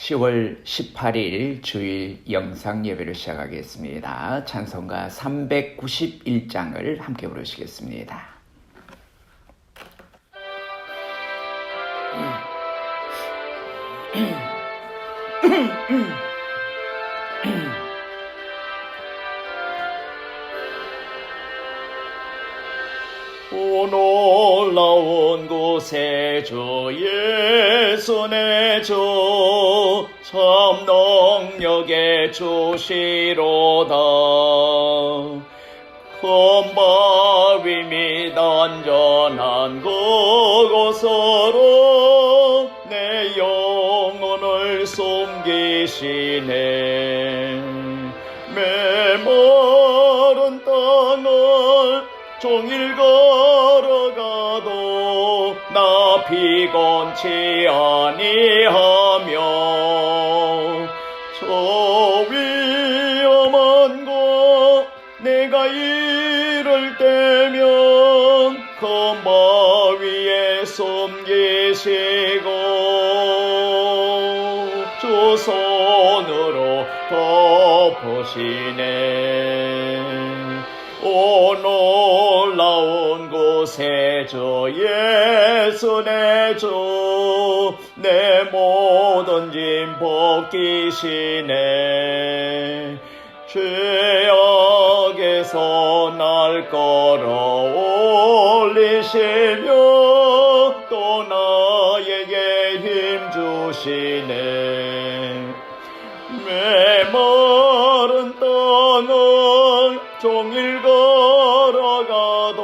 10월 18일 주일 영상 예배를 시작하겠습니다. 찬송가 391장을 함께 부르시겠습니다. 오 놀라운 곳에 주 예수 내 주 참 능력의 주시로다. 큰 바위 및 안전한 그곳으로 내 영혼을 숨기시네. 메마른 땅을 종일 걸어가도 나 피곤치 아니하며 저 위험한 곳 내가 이를 때면 큰 바위에 숨기시고 주 손으로 덮으시네. 오 놀라운 곳에 주 예수 내 주 내 모든 짐 벗기시네. 죄악에서 날 끌어올리시며 또 나에게 힘 주시네. 메마른 땅을 종일 걸어가도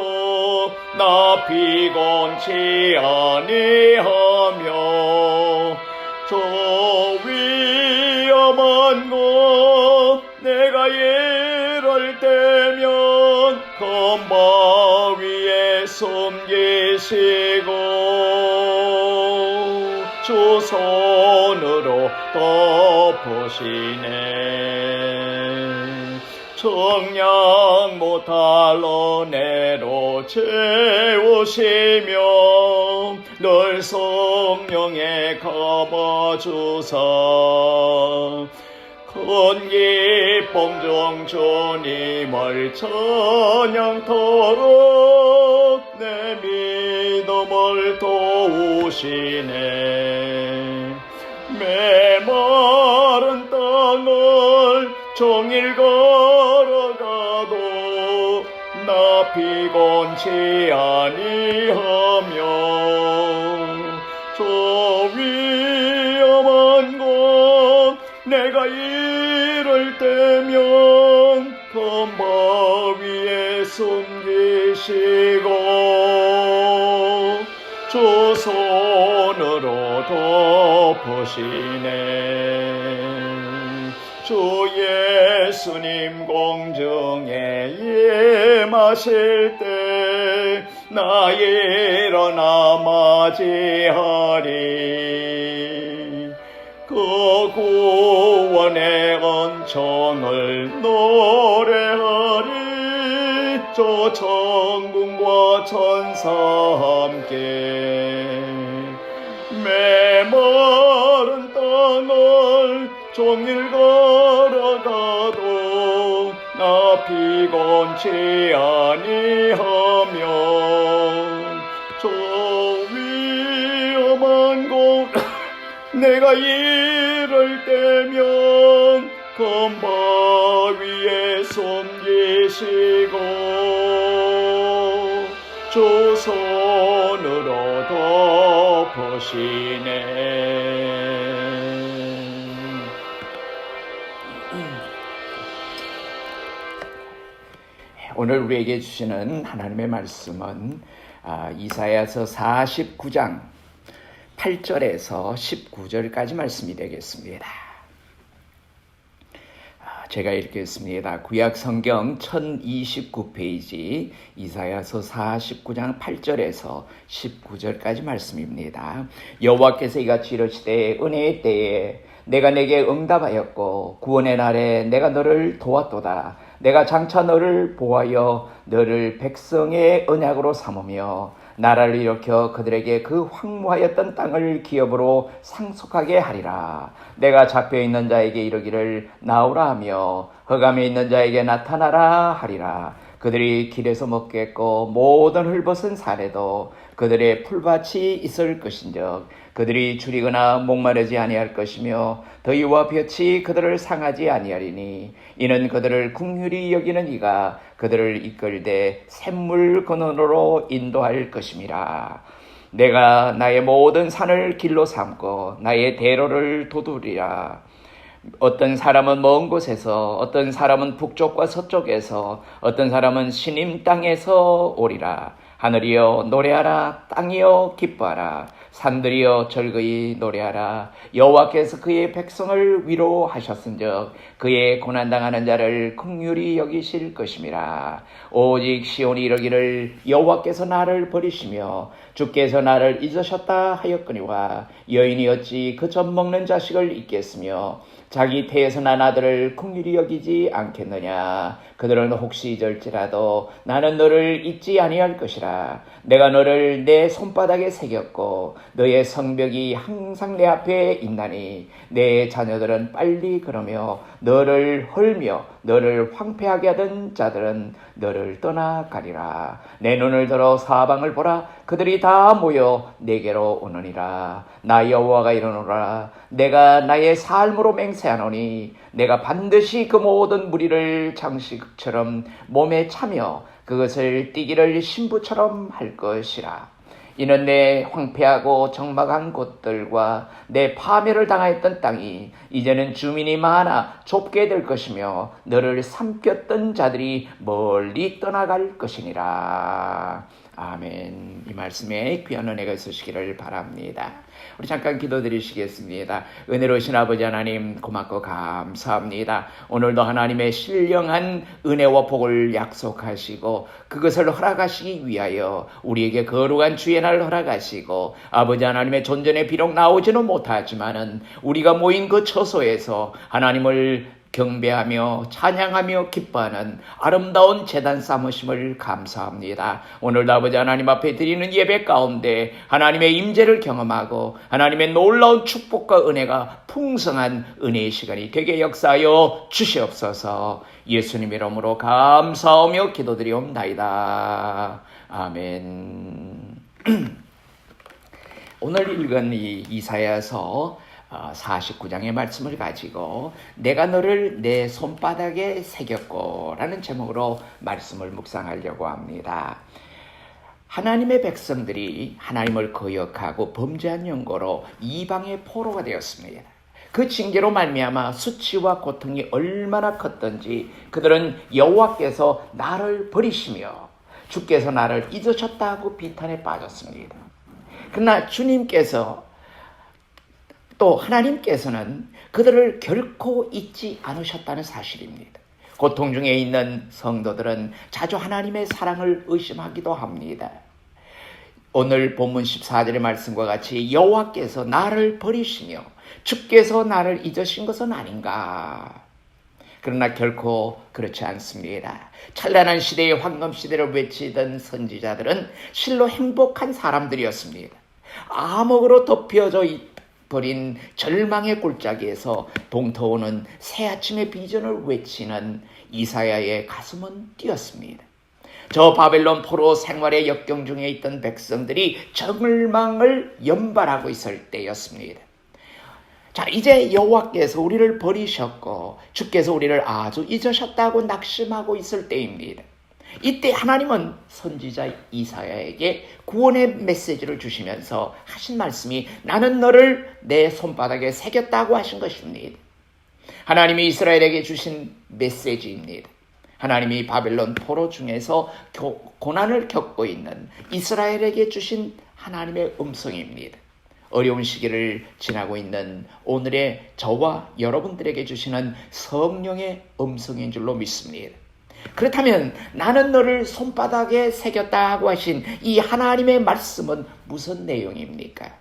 나 피곤치 아니하며 저 위험한 곳 내가 이를 때면 큰 바위에 숨기시고 주 손으로 덮으시네. 청량 못할 은혜로 채우시며 늘 성령에 감아주사 큰 기쁨 중 주님을 찬양토록 내 믿음을 도우시네. 메마른 땅을 종일 걸어가도 나 피곤치 아니하며 저 위험한 곳 내가 이를 때면 큰 바위에 숨기시고 주 손으로 덮으시네. 주 예수님 공중에 임하실 때 나 일어나 맞이하리. 그 구원의 은총을 노래하리. 저 천군과 천사 함께 메마른 땅을 종일 걸어가도 나 피곤치 아니하며 저 위험한 곳 내가 이를 때면 큰 바위에 숨기시고 주 손으로 덮으시네. 오늘 우리에게 주시는 하나님의 말씀은 이사야서 49장 8절에서 19절까지 말씀이 되겠습니다. 제가 읽겠습니다. 구약 성경 1029페이지 이사야서 49장 8절에서 19절까지 말씀입니다. 여호와께서 이같이 이르시되 은혜의 때에 내가 내게 응답하였고 구원의 날에 내가 너를 도왔도다. 내가 장차 너를 보하여 너를 백성의 언약으로 삼으며 나라를 일으켜 그들에게 그 황무하였던 땅을 기업으로 상속하게 하리라. 내가 잡혀있는 자에게 이르기를 나오라 하며 흑암에 있는 자에게 나타나라 하리라. 그들이 길에서 먹겠고 모든 헐벗은 산에도 그들의 풀밭이 있을 것인즉 그들이 줄이거나 목마르지 아니할 것이며 더위와 볕이 그들을 상하지 아니하리니 이는 그들을 긍휼히 여기는 이가 그들을 이끌되 샘물 근원으로 인도할 것임이라. 내가 나의 모든 산을 길로 삼고 나의 대로를 도두리라. 어떤 사람은 먼 곳에서, 어떤 사람은 북쪽과 서쪽에서, 어떤 사람은 시님 땅에서 오리라. 하늘이여 노래하라. 땅이여 기뻐하라. 산들이여 절거이 노래하라. 여호와께서 그의 백성을 위로하셨은즉 그의 고난당하는 자를 긍휼히 여기실 것임이라. 오직 시온이 이르기를 여호와께서 나를 버리시며 주께서 나를 잊으셨다 하였거니와 여인이 어찌 그 젖 먹는 자식을 잊겠으며 자기 태에서 난 아들을 긍휼히 여기지 않겠느냐. 그들은 혹시 잊을지라도 나는 너를 잊지 아니할 것이라. 내가 너를 내 손바닥에 새겼고 너의 성벽이 항상 내 앞에 있나니 내 자녀들은 빨리 그러며 너를 헐며 너를 황폐하게 하던 자들은 너를 떠나가리라. 내 눈을 들어 사방을 보라. 그들이 다 모여 내게로 오느니라. 나 여호와가 이르노라. 내가 나의 삶으로 맹세하노니 내가 반드시 그 모든 무리를 장식처럼 몸에 차며 그것을 띠기를 신부처럼 할 것이라. 이는 내 황폐하고 적막한 곳들과 내 파멸을 당하였던 땅이 이제는 주민이 많아 좁게 될 것이며 너를 삼켰던 자들이 멀리 떠나갈 것이니라. 아멘. 이 말씀에 귀한 은혜가 있으시기를 바랍니다. 우리 잠깐 기도드리시겠습니다. 은혜로우신 아버지 하나님 고맙고 감사합니다. 오늘도 하나님의 신령한 은혜와 복을 약속하시고 그것을 허락하시기 위하여 우리에게 거룩한 주의 날 허락하시고 아버지 하나님의 존전에 비록 나오지는 못하지만은 우리가 모인 그 처소에서 하나님을 경배하며 찬양하며 기뻐하는 아름다운 제단 삼으심을 감사합니다. 오늘도 아버지 하나님 앞에 드리는 예배 가운데 하나님의 임재를 경험하고 하나님의 놀라운 축복과 은혜가 풍성한 은혜의 시간이 되게 역사하여 주시옵소서. 예수님 이름으로 감사하며 기도드리옵나이다. 아멘. 오늘 읽은 이 이사야서 49장의 말씀을 가지고 내가 너를 내 손바닥에 새겼고 라는 제목으로 말씀을 묵상하려고 합니다. 하나님의 백성들이 하나님을 거역하고 범죄한 연고로 이방의 포로가 되었습니다. 그 징계로 말미암아 수치와 고통이 얼마나 컸던지 그들은 여호와께서 나를 버리시며 주께서 나를 잊으셨다고 비탄에 빠졌습니다. 그러나 주님께서 또 하나님께서는 그들을 결코 잊지 않으셨다는 사실입니다. 고통 중에 있는 성도들은 자주 하나님의 사랑을 의심하기도 합니다. 오늘 본문 14절의 말씀과 같이 여호와께서 나를 버리시며 주께서 나를 잊으신 것은 아닌가? 그러나 결코 그렇지 않습니다. 찬란한 시대의 황금시대를 외치던 선지자들은 실로 행복한 사람들이었습니다. 암흑으로 덮여져 버린 절망의 골짜기에서 동터오는 새아침의 비전을 외치는 이사야의 가슴은 뛰었습니다. 저 바벨론 포로 생활의 역경 중에 있던 백성들이 절망을 연발하고 있을 때였습니다. 자, 이제 여호와께서 우리를 버리셨고 주께서 우리를 아주 잊으셨다고 낙심하고 있을 때입니다. 이때 하나님은 선지자 이사야에게 구원의 메시지를 주시면서 하신 말씀이 나는 너를 내 손바닥에 새겼다고 하신 것입니다. 하나님이 이스라엘에게 주신 메시지입니다. 하나님이 바벨론 포로 중에서 고난을 겪고 있는 이스라엘에게 주신 하나님의 음성입니다. 어려운 시기를 지나고 있는 오늘의 저와 여러분들에게 주시는 성령의 음성인 줄로 믿습니다. 그렇다면 나는 너를 손바닥에 새겼다고 하신 이 하나님의 말씀은 무슨 내용입니까?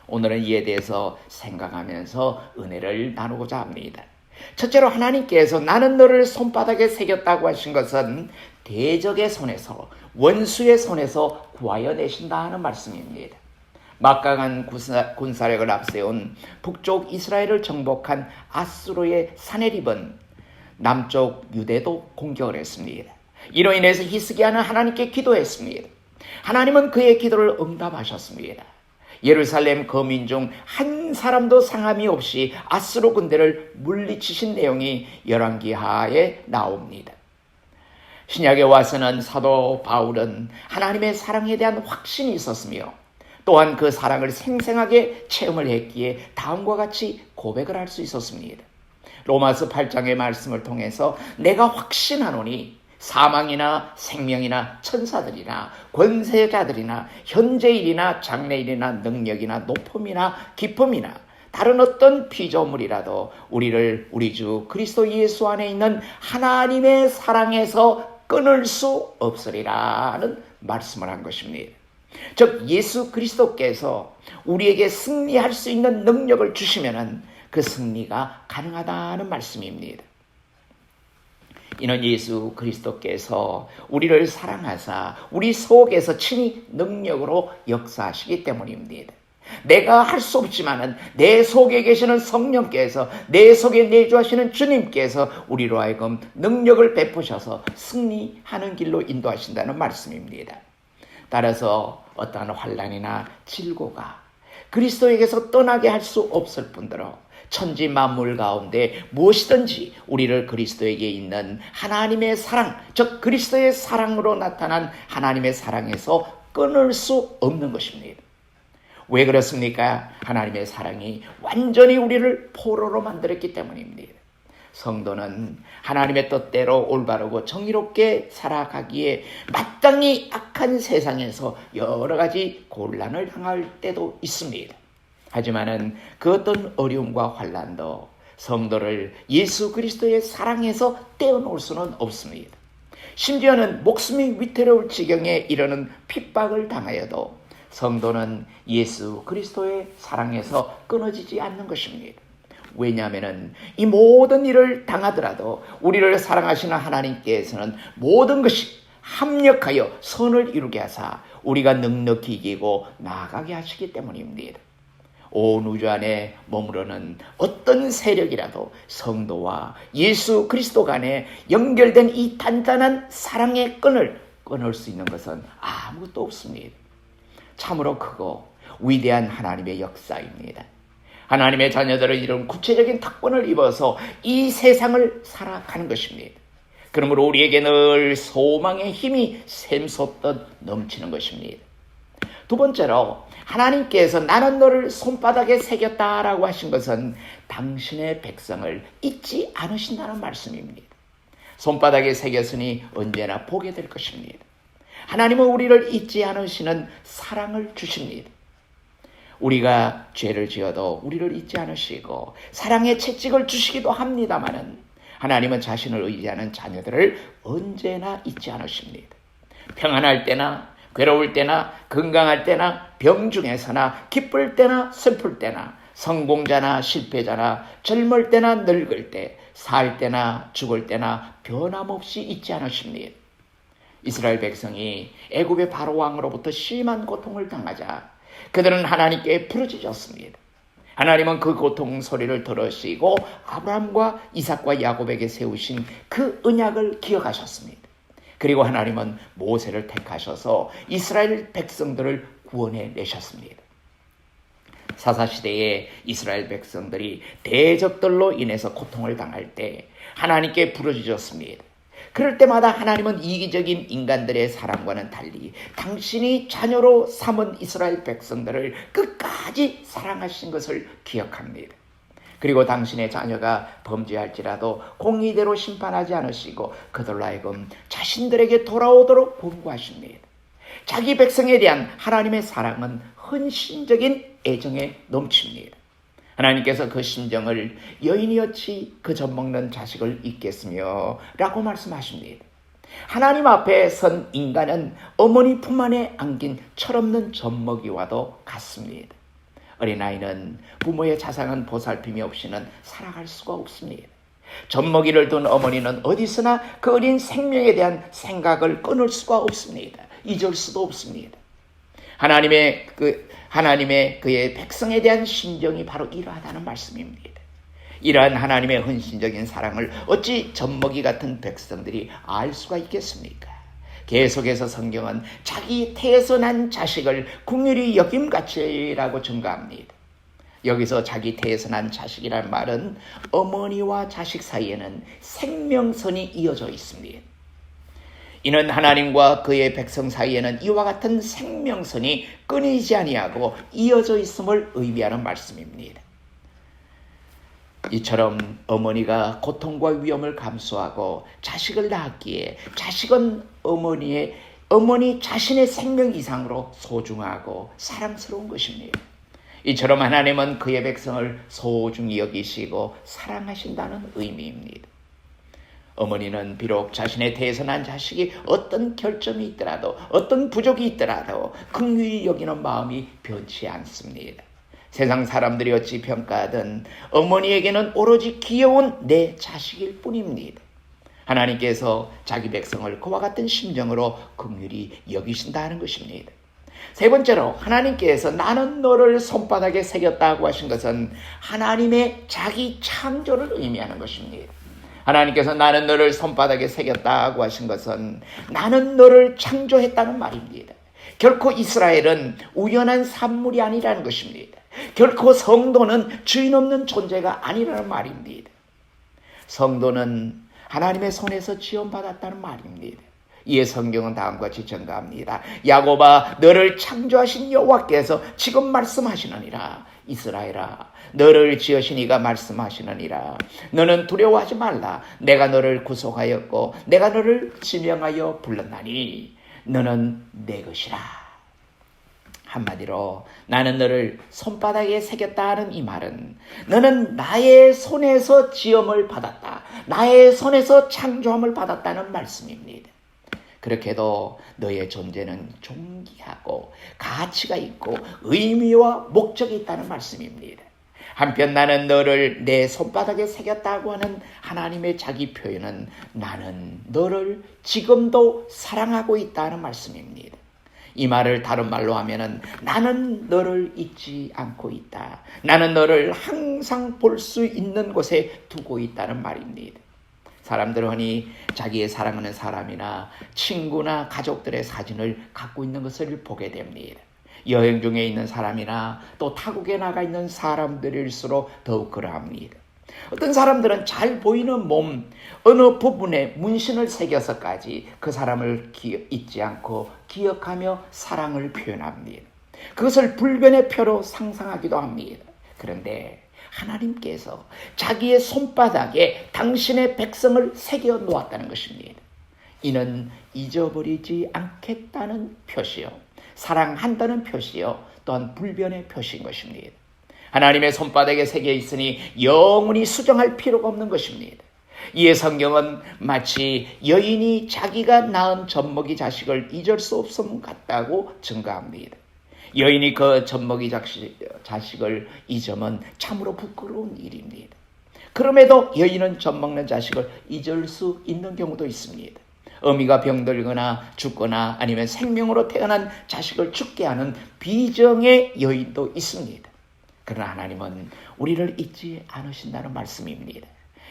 오늘은 이에 대해서 생각하면서 은혜를 나누고자 합니다. 첫째로 하나님께서 나는 너를 손바닥에 새겼다고 하신 것은 대적의 손에서, 원수의 손에서 구하여 내신다는 말씀입니다. 막강한 군사력을 앞세운 북쪽 이스라엘을 정복한 아수르의 사네립은 남쪽 유대도 공격을 했습니다. 이로 인해서 히스기야는 하나님께 기도했습니다. 하나님은 그의 기도를 응답하셨습니다. 예루살렘 거민 중 한 사람도 상함이 없이 아수르 군대를 물리치신 내용이 열왕기하에 나옵니다. 신약에 와서는 사도 바울은 하나님의 사랑에 대한 확신이 있었으며 또한 그 사랑을 생생하게 체험을 했기에 다음과 같이 고백을 할 수 있었습니다. 로마서 8장의 말씀을 통해서 내가 확신하노니 사망이나 생명이나 천사들이나 권세자들이나 현재일이나 장래일이나 능력이나 높음이나 깊음이나 다른 어떤 피조물이라도 우리를 우리 주 그리스도 예수 안에 있는 하나님의 사랑에서 끊을 수 없으리라는 말씀을 한 것입니다. 즉 예수 그리스도께서 우리에게 승리할 수 있는 능력을 주시면은 그 승리가 가능하다는 말씀입니다. 이는 예수 그리스도께서 우리를 사랑하사 우리 속에서 친히 능력으로 역사하시기 때문입니다. 내가 할 수 없지만은 내 속에 계시는 성령께서, 내 속에 내주하시는 주님께서 우리로 하여금 능력을 베푸셔서 승리하는 길로 인도하신다는 말씀입니다. 따라서 어떠한 환난이나 질고가 그리스도에게서 떠나게 할 수 없을 뿐더러 천지 만물 가운데 무엇이든지 우리를 그리스도에게 있는 하나님의 사랑, 즉 그리스도의 사랑으로 나타난 하나님의 사랑에서 끊을 수 없는 것입니다. 왜 그렇습니까? 하나님의 사랑이 완전히 우리를 포로로 만들었기 때문입니다. 성도는 하나님의 뜻대로 올바르고 정의롭게 살아가기에 마땅히 악한 세상에서 여러 가지 곤란을 당할 때도 있습니다. 하지만은 그 어떤 어려움과 환난도 성도를 예수 그리스도의 사랑에서 떼어놓을 수는 없습니다. 심지어는 목숨이 위태로울 지경에 이르는 핍박을 당하여도 성도는 예수 그리스도의 사랑에서 끊어지지 않는 것입니다. 왜냐하면 이 모든 일을 당하더라도 우리를 사랑하시는 하나님께서는 모든 것이 합력하여 선을 이루게 하사 우리가 넉넉히 이기고 나아가게 하시기 때문입니다. 온 우주 안에 머무르는 어떤 세력이라도 성도와 예수 그리스도 간에 연결된 이 단단한 사랑의 끈을 끊을 수 있는 것은 아무것도 없습니다. 참으로 크고 위대한 하나님의 역사입니다. 하나님의 자녀들을 이룬 구체적인 특권을 입어서 이 세상을 살아가는 것입니다. 그러므로 우리에게 늘 소망의 힘이 샘솟듯 넘치는 것입니다. 두 번째로 하나님께서 나는 너를 손바닥에 새겼다라고 하신 것은 당신의 백성을 잊지 않으신다는 말씀입니다. 손바닥에 새겼으니 언제나 보게 될 것입니다. 하나님은 우리를 잊지 않으시는 사랑을 주십니다. 우리가 죄를 지어도 우리를 잊지 않으시고 사랑의 채찍을 주시기도 합니다마는 하나님은 자신을 의지하는 자녀들을 언제나 잊지 않으십니다. 평안할 때나 괴로울 때나 건강할 때나 병 중에서나 기쁠 때나 슬플 때나 성공자나 실패자나 젊을 때나 늙을 때 살 때나 죽을 때나 변함없이 잊지 않으십니다. 이스라엘 백성이 애굽의 바로 왕으로부터 심한 고통을 당하자 그들은 하나님께 부르짖었습니다. 하나님은 그 고통 소리를 들으시고 아브라함과 이삭과 야곱에게 세우신 그 언약을 기억하셨습니다. 그리고 하나님은 모세를 택하셔서 이스라엘 백성들을 구원해 내셨습니다. 사사시대에 이스라엘 백성들이 대적들로 인해서 고통을 당할 때 하나님께 부르짖었습니다. 그럴 때마다 하나님은 이기적인 인간들의 사랑과는 달리 당신이 자녀로 삼은 이스라엘 백성들을 끝까지 사랑하신 것을 기억합니다. 그리고 당신의 자녀가 범죄할지라도 공의대로 심판하지 않으시고 그들로 하여금 자신들에게 돌아오도록 권고하십니다. 자기 백성에 대한 하나님의 사랑은 헌신적인 애정에 넘칩니다. 하나님께서 그 심정을 여인이 어찌 그 젖 먹는 자식을 잊겠으며 라고 말씀하십니다. 하나님 앞에 선 인간은 어머니 품 안에 안긴 철없는 젖먹이와도 같습니다. 어린아이는 부모의 자상한 보살핌이 없이는 살아갈 수가 없습니다. 젖먹이를 둔 어머니는 어디서나 그 어린 생명에 대한 생각을 끊을 수가 없습니다. 잊을 수도 없습니다. 하나님의 그의 백성에 대한 심정이 바로 이러하다는 말씀입니다. 이러한 하나님의 헌신적인 사랑을 어찌 젖먹이 같은 백성들이 알 수가 있겠습니까? 계속해서 성경은 자기 태에서 난 자식을 긍휼히 여김같이라고 증거합니다. 여기서 자기 태에서 난 자식이란 말은 어머니와 자식 사이에는 생명선이 이어져 있습니다. 이는 하나님과 그의 백성 사이에는 이와 같은 생명선이 끊이지 아니하고 이어져 있음을 의미하는 말씀입니다. 이처럼 어머니가 고통과 위험을 감수하고 자식을 낳았기에 자식은 어머니 자신의 생명 이상으로 소중하고 사랑스러운 것입니다. 이처럼 하나님은 그의 백성을 소중히 여기시고 사랑하신다는 의미입니다. 어머니는 비록 자신의 태에서 난 자식이 어떤 결점이 있더라도 어떤 부족이 있더라도 긍휼히 여기는 마음이 변치 않습니다. 세상 사람들이 어찌 평가하든 어머니에게는 오로지 귀여운 내 자식일 뿐입니다. 하나님께서 자기 백성을 그와 같은 심정으로 긍휼히 여기신다는 것입니다. 세 번째로 하나님께서 나는 너를 손바닥에 새겼다고 하신 것은 하나님의 자기 창조를 의미하는 것입니다. 하나님께서 나는 너를 손바닥에 새겼다고 하신 것은 나는 너를 창조했다는 말입니다. 결코 이스라엘은 우연한 산물이 아니라는 것입니다. 결코 성도는 주인 없는 존재가 아니라는 말입니다. 성도는 하나님의 손에서 지원받았다는 말입니다. 이에 성경은 다음과 같이 증가합니다. 야곱아, 너를 창조하신 여호와께서 지금 말씀하시느니라. 이스라엘아, 너를 지으신 이가 말씀하시느니라. 너는 두려워하지 말라. 내가 너를 구속하였고 내가 너를 지명하여 불렀나니 너는 내 것이라. 한마디로 나는 너를 손바닥에 새겼다 하는 이 말은 너는 나의 손에서 지음을 받았다. 나의 손에서 창조함을 받았다는 말씀입니다. 그렇게도 너의 존재는 존귀하고 가치가 있고 의미와 목적이 있다는 말씀입니다. 한편 나는 너를 내 손바닥에 새겼다고 하는 하나님의 자기 표현은 나는 너를 지금도 사랑하고 있다는 말씀입니다. 이 말을 다른 말로 하면은 나는 너를 잊지 않고 있다. 나는 너를 항상 볼 수 있는 곳에 두고 있다는 말입니다. 사람들은 흔히 자기의 사랑하는 사람이나 친구나 가족들의 사진을 갖고 있는 것을 보게 됩니다. 여행 중에 있는 사람이나 또 타국에 나가 있는 사람들일수록 더욱 그러합니다. 어떤 사람들은 잘 보이는 몸 어느 부분에 문신을 새겨서까지 그 사람을 잊지 않고 기억하며 사랑을 표현합니다. 그것을 불변의 표로 상상하기도 합니다. 그런데 하나님께서 자기의 손바닥에 당신의 백성을 새겨 놓았다는 것입니다. 이는 잊어버리지 않겠다는 표시요, 사랑한다는 표시요, 또한 불변의 표시인 것입니다. 하나님의 손바닥에 새겨 있으니 영원히 수정할 필요가 없는 것입니다. 이에 성경은 마치 여인이 자기가 낳은 젖먹이 자식을 잊을 수 없음 같다고 증가합니다. 여인이 그 젖먹이 자식을 잊으면 참으로 부끄러운 일입니다. 그럼에도 여인은 젖먹는 자식을 잊을 수 있는 경우도 있습니다. 어미가 병들거나 죽거나 아니면 생명으로 태어난 자식을 죽게 하는 비정의 여인도 있습니다. 그러나 하나님은 우리를 잊지 않으신다는 말씀입니다.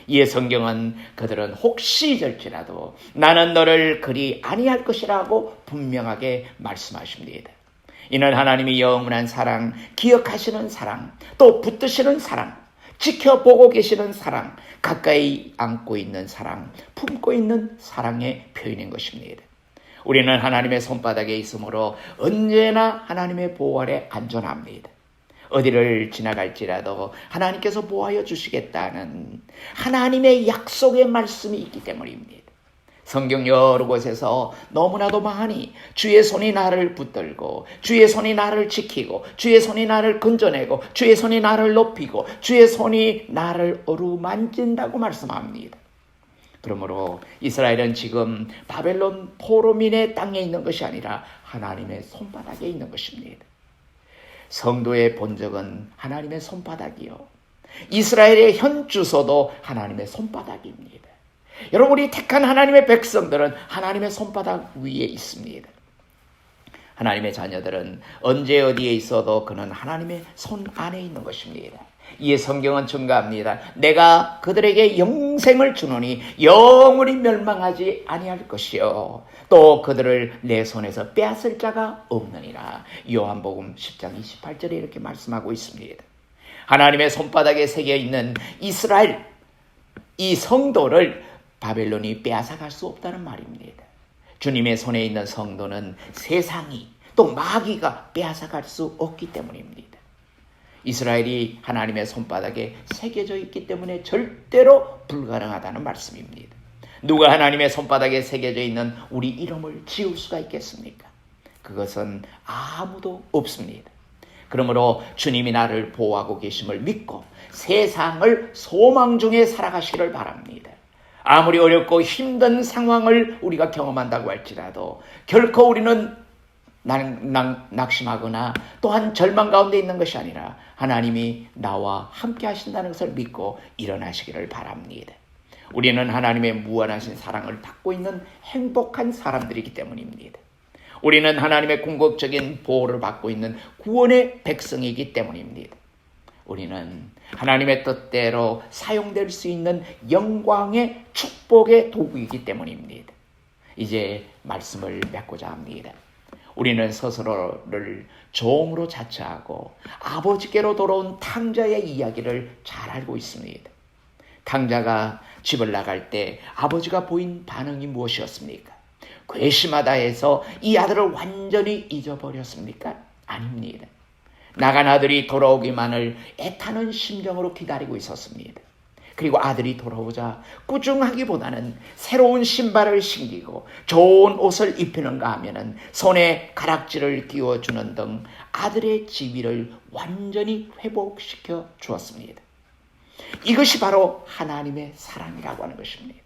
이에 성경은 그들은 혹시 잊을지라도 나는 너를 그리 아니할 것이라고 분명하게 말씀하십니다. 이는 하나님이 영원한 사랑, 기억하시는 사랑, 또 붙드시는 사랑, 지켜보고 계시는 사랑, 가까이 안고 있는 사랑, 품고 있는 사랑의 표현인 것입니다. 우리는 하나님의 손바닥에 있으므로 언제나 하나님의 보호 아래 안전합니다. 어디를 지나갈지라도 하나님께서 보호하여 주시겠다는 하나님의 약속의 말씀이 있기 때문입니다. 성경 여러 곳에서 너무나도 많이 주의 손이 나를 붙들고 주의 손이 나를 지키고 주의 손이 나를 건져내고 주의 손이 나를 높이고 주의 손이 나를 어루만진다고 말씀합니다. 그러므로 이스라엘은 지금 바벨론 포로민의 땅에 있는 것이 아니라 하나님의 손바닥에 있는 것입니다. 성도의 본적은 하나님의 손바닥이요, 이스라엘의 현 주소도 하나님의 손바닥입니다. 여러분, 우리 택한 하나님의 백성들은 하나님의 손바닥 위에 있습니다. 하나님의 자녀들은 언제 어디에 있어도 그는 하나님의 손 안에 있는 것입니다. 이에 성경은 증거합니다. 내가 그들에게 영생을 주노니 영원히 멸망하지 아니할 것이요 또 그들을 내 손에서 빼앗을 자가 없느니라. 요한복음 10장 28절에 이렇게 말씀하고 있습니다. 하나님의 손바닥에 새겨 있는 이스라엘, 이 성도를 바벨론이 빼앗아갈 수 없다는 말입니다. 주님의 손에 있는 성도는 세상이 또 마귀가 빼앗아갈 수 없기 때문입니다. 이스라엘이 하나님의 손바닥에 새겨져 있기 때문에 절대로 불가능하다는 말씀입니다. 누가 하나님의 손바닥에 새겨져 있는 우리 이름을 지울 수가 있겠습니까? 그것은 아무도 없습니다. 그러므로 주님이 나를 보호하고 계심을 믿고 세상을 소망 중에 살아가시기를 바랍니다. 아무리 어렵고 힘든 상황을 우리가 경험한다고 할지라도 결코 우리는 낙심하거나 또한 절망 가운데 있는 것이 아니라 하나님이 나와 함께 하신다는 것을 믿고 일어나시기를 바랍니다. 우리는 하나님의 무한하신 사랑을 받고 있는 행복한 사람들이기 때문입니다. 우리는 하나님의 궁극적인 보호를 받고 있는 구원의 백성이기 때문입니다. 우리는 하나님의 뜻대로 사용될 수 있는 영광의 축복의 도구이기 때문입니다. 이제 말씀을 맺고자 합니다. 우리는 스스로를 종으로 자처하고 아버지께로 돌아온 탕자의 이야기를 잘 알고 있습니다. 탕자가 집을 나갈 때 아버지가 보인 반응이 무엇이었습니까? 괘씸하다 해서 이 아들을 완전히 잊어버렸습니까? 아닙니다. 나간 아들이 돌아오기만을 애타는 심정으로 기다리고 있었습니다. 그리고 아들이 돌아오자 꾸중하기보다는 새로운 신발을 신기고 좋은 옷을 입히는가 하면은 손에 가락지를 끼워주는 등 아들의 지위를 완전히 회복시켜 주었습니다. 이것이 바로 하나님의 사랑이라고 하는 것입니다.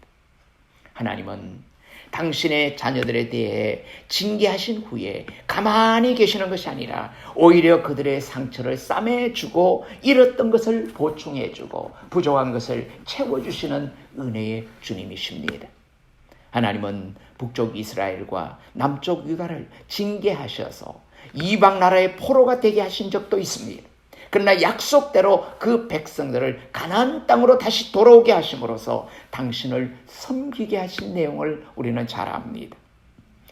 하나님은 당신의 자녀들에 대해 징계하신 후에 가만히 계시는 것이 아니라 오히려 그들의 상처를 싸매주고 잃었던 것을 보충해주고 부족한 것을 채워주시는 은혜의 주님이십니다. 하나님은 북쪽 이스라엘과 남쪽 유다를 징계하셔서 이방 나라의 포로가 되게 하신 적도 있습니다. 그러나 약속대로 그 백성들을 가나안 땅으로 다시 돌아오게 하심으로써 당신을 섬기게 하신 내용을 우리는 잘 압니다.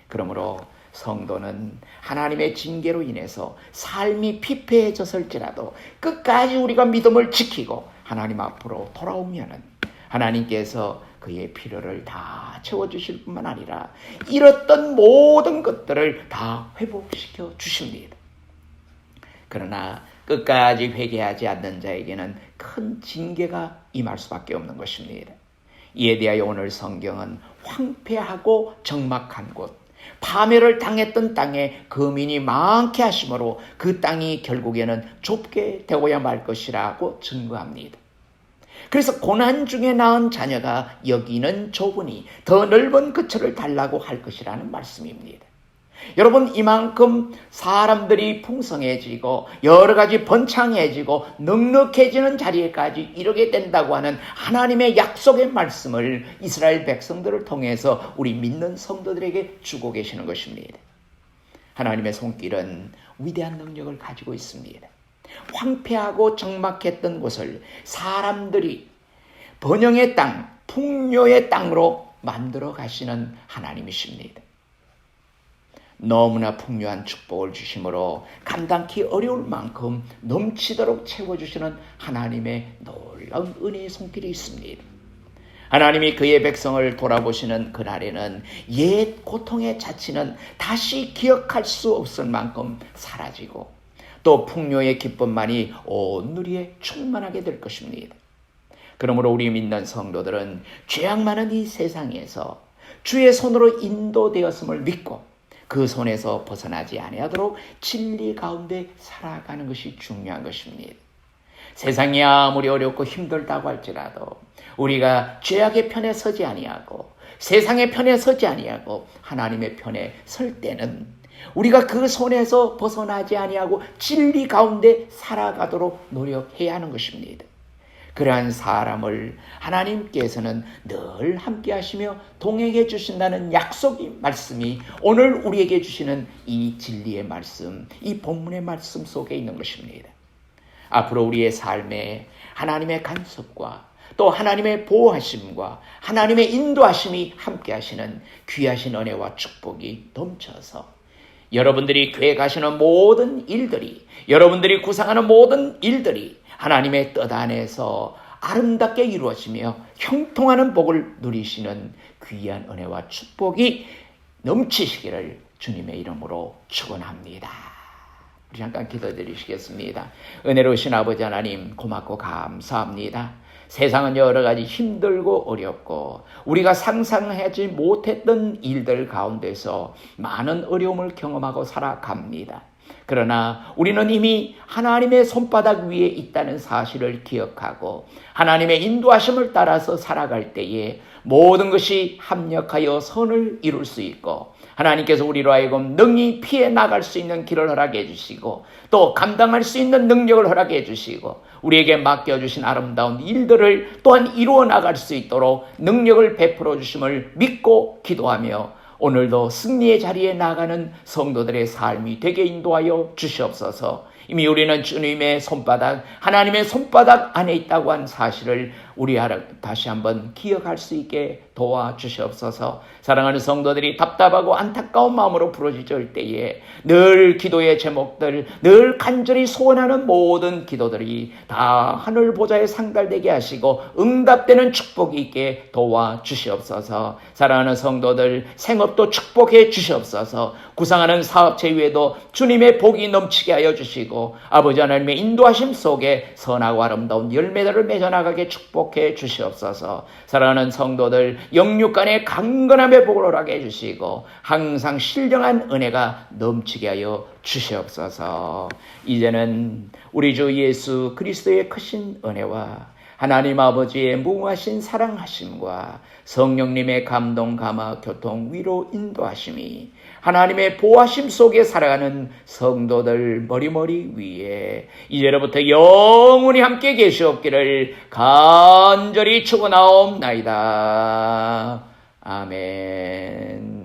그러므로 성도는 하나님의 징계로 인해서 삶이 피폐해졌을지라도 끝까지 우리가 믿음을 지키고 하나님 앞으로 돌아오면은 하나님께서 그의 필요를 다 채워주실 뿐만 아니라 잃었던 모든 것들을 다 회복시켜 주십니다. 그러나 끝까지 회개하지 않는 자에게는 큰 징계가 임할 수밖에 없는 것입니다. 이에 대하여 오늘 성경은 황폐하고 적막한 곳, 파멸을 당했던 땅에 거민이 많게 하심으로 그 땅이 결국에는 좁게 되고야 말 것이라고 증거합니다. 그래서 고난 중에 낳은 자녀가 여기는 좁으니 더 넓은 거처를 달라고 할 것이라는 말씀입니다. 여러분, 이만큼 사람들이 풍성해지고 여러 가지 번창해지고 넉넉해지는 자리에까지 이르게 된다고 하는 하나님의 약속의 말씀을 이스라엘 백성들을 통해서 우리 믿는 성도들에게 주고 계시는 것입니다. 하나님의 손길은 위대한 능력을 가지고 있습니다. 황폐하고 적막했던 곳을 사람들이 번영의 땅, 풍요의 땅으로 만들어 가시는 하나님이십니다. 너무나 풍요한 축복을 주심으로 감당기 어려울 만큼 넘치도록 채워주시는 하나님의 놀라운 은혜의 손길이 있습니다. 하나님이 그의 백성을 돌아보시는 그날에는 옛 고통의 자취는 다시 기억할 수 없을 만큼 사라지고 또 풍요의 기쁨만이 온 누리에 충만하게 될 것입니다. 그러므로 우리 믿는 성도들은 죄악 많은 이 세상에서 주의 손으로 인도되었음을 믿고 그 손에서 벗어나지 아니하도록 진리 가운데 살아가는 것이 중요한 것입니다. 세상이 아무리 어렵고 힘들다고 할지라도 우리가 죄악의 편에 서지 아니하고 세상의 편에 서지 아니하고 하나님의 편에 설 때는 우리가 그 손에서 벗어나지 아니하고 진리 가운데 살아가도록 노력해야 하는 것입니다. 그러한 사람을 하나님께서는 늘 함께 하시며 동행해 주신다는 약속의 말씀이 오늘 우리에게 주시는 이 진리의 말씀, 이 본문의 말씀 속에 있는 것입니다. 앞으로 우리의 삶에 하나님의 간섭과 또 하나님의 보호하심과 하나님의 인도하심이 함께 하시는 귀하신 은혜와 축복이 넘쳐서 여러분들이 계획하시는 모든 일들이, 여러분들이 구상하는 모든 일들이 하나님의 뜻 안에서 아름답게 이루어지며 형통하는 복을 누리시는 귀한 은혜와 축복이 넘치시기를 주님의 이름으로 축원합니다. 우리 잠깐 기도드리시겠습니다. 은혜로우신 아버지 하나님, 고맙고 감사합니다. 세상은 여러 가지 힘들고 어렵고 우리가 상상하지 못했던 일들 가운데서 많은 어려움을 경험하고 살아갑니다. 그러나 우리는 이미 하나님의 손바닥 위에 있다는 사실을 기억하고 하나님의 인도하심을 따라서 살아갈 때에 모든 것이 합력하여 선을 이룰 수 있고 하나님께서 우리로 하여금 능히 피해 나갈 수 있는 길을 허락해 주시고 또 감당할 수 있는 능력을 허락해 주시고 우리에게 맡겨주신 아름다운 일들을 또한 이루어 나갈 수 있도록 능력을 베풀어 주심을 믿고 기도하며 오늘도 승리의 자리에 나가는 성도들의 삶이 되게 인도하여 주시옵소서. 이미 우리는 주님의 손바닥, 하나님의 손바닥 안에 있다고 한 사실을 우리 다시 한번 기억할 수 있게 도와주시옵소서. 사랑하는 성도들이 답답하고 안타까운 마음으로 부르짖을 때에 늘 기도의 제목들, 늘 간절히 소원하는 모든 기도들이 다 하늘 보좌에 상달되게 하시고 응답되는 축복이 있게 도와주시옵소서. 사랑하는 성도들 생업도 축복해 주시옵소서. 구상하는 사업체 위에도 주님의 복이 넘치게 하여 주시고 아버지 하나님의 인도하심 속에 선하고 아름다운 열매들을 맺어나가게 축복해 주시옵소서. 사랑하는 성도들 영육간의 강건함의 복을 허락해 주시고 항상 신령한 은혜가 넘치게 하여 주시옵소서. 이제는 우리 주 예수 그리스도의 크신 은혜와 하나님 아버지의 무궁하신 사랑하심과 성령님의 감동, 감화, 교통, 위로, 인도하심이 하나님의 보호하심 속에 살아가는 성도들 머리머리 위에 이제로부터 영원히 함께 계시옵기를 간절히 축원하옵나이다. 아멘.